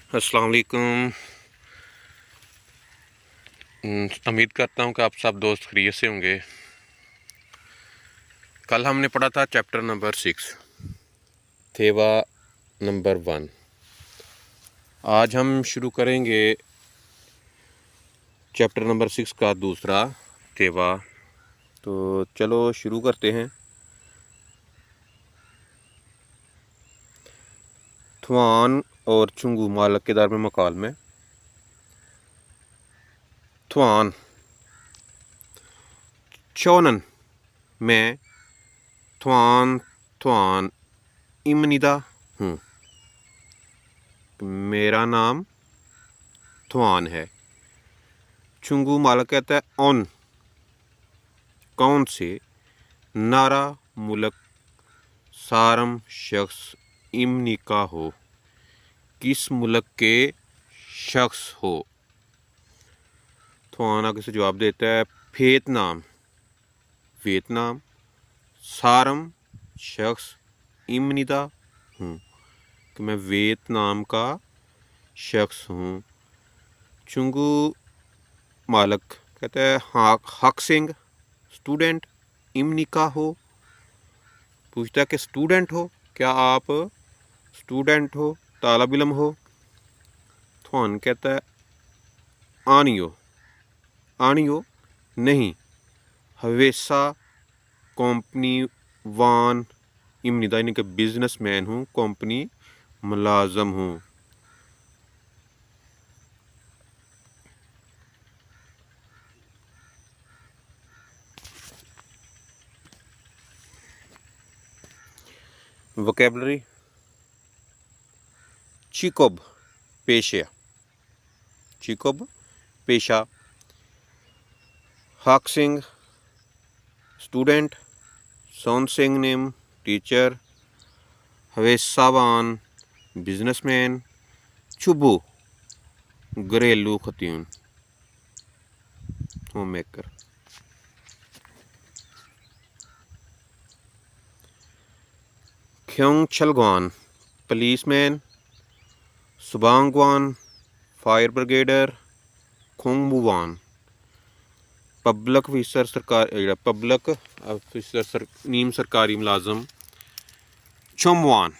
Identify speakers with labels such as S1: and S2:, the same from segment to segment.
S1: अस्सलाम वालेकुम। उम्मीद करता हूँ कि आप सब दोस्त खैरियत से होंगे। कल हमने पढ़ा था चैप्टर नंबर 6 थेवा नंबर 1। आज हम शुरू करेंगे चैप्टर नंबर 6 का दूसरा थेवा। तो चलो शुरू करते हैं। थवान और चुंगू मालक के दरमियान मकाल में थवान चौनन मैं थवान थवान इमनिदा हूँ। मेरा नाम थवान है। चुंगू मालक कहता है ऑन कौन से नारा मुलक सारम शख्स इमनिका हो किस मुल्क के शख्स हो। थवान आगे से जवाब देता है वियतनाम वियतनाम सारम शख्स इमनिदा हूँ कि मैं वियतनाम का शख्स हूँ। चुंगू मालक कहता है हक सिंह स्टूडेंट इमनिका हो। पूछता है कि स्टूडेंट हो, क्या आप स्टूडेंट हो, तालब इल्म हो। थवान कहता है आनियो नहीं हवेसा कंपनी वान इमनिदा यानी कि बिजनेसमैन हूँ, कंपनी मुलाजम हूँ। वोकैबुलरी चिकोब पेशा हक सिंह स्टूडेंट सोन सिंह नेम टीचर हवेसावान बिजनेसमैन चुबू घरेलू खतून होम मेकर। ख्योंग छलगवान पुलिसमैन सुबांगवान फायर ब्रिगेडर खोंगबुवान पब्लिक ऑफिसर नीम सरकारी मुलाजम चोमवान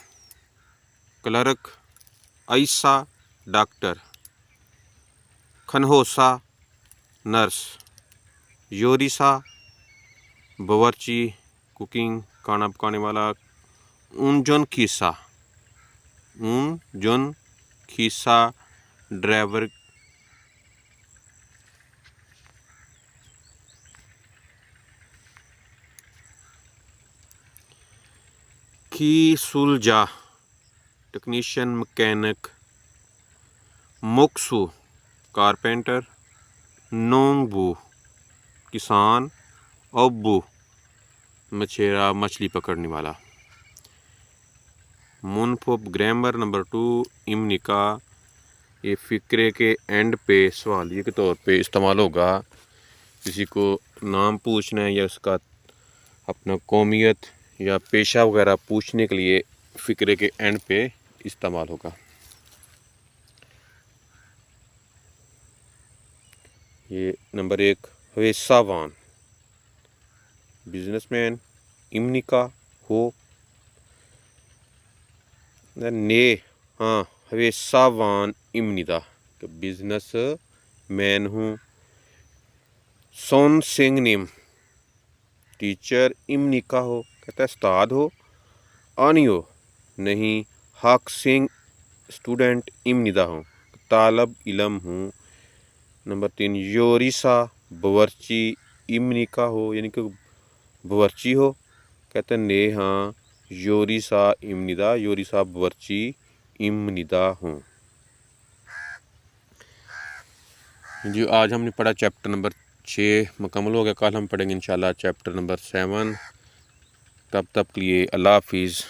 S1: क्लर्क आयसा डॉक्टर खनहोसा नर्स योरिसा बावर्ची कुकिंग खाना पकाने वाला उनजन खीसा ड्राइवर की सुलझा टेक्नीशियन मैकेनिक मोक्सू कारपेंटर नोंगबू किसान ओब्बू मछेरा मछली पकड़ने वाला। मुनफुब ग्रामर नंबर 2 इमनिका ये फ़िक्रे के एंड पे सवालिए के तौर पे इस्तेमाल होगा। किसी को नाम पूछना है या उसका अपना कौमियत या पेशा वगैरह पूछने के लिए फ़िक्रे के एंड पे इस्तेमाल होगा। ये नंबर 1 हवेसावान बिजनेसमैन इमनिका हो ने हाँ हवेसावान इमनिदा बिजनेस मैन हूँ। सोन सिंह नेम टीचर इमनिका हो कहता है उस्ताद हो। आनियो नहीं हक सिंह स्टूडेंट इमनिदा हूँ तालब इलम हूँ। नंबर 3 योरिसा बावर्ची इमनिका हो यानी कि बावर्ची हो कहते हैं ने हाँ योरिसा इमनिदा योरिसा बावर्ची इमनिदा हूँ। जी आज हमने पढ़ा चैप्टर नंबर 6 मुकम्मल हो गया। कल हम पढ़ेंगे इंशाल्लाह चैप्टर नंबर 7। तब तक के लिए अल्लाह हाफिज़।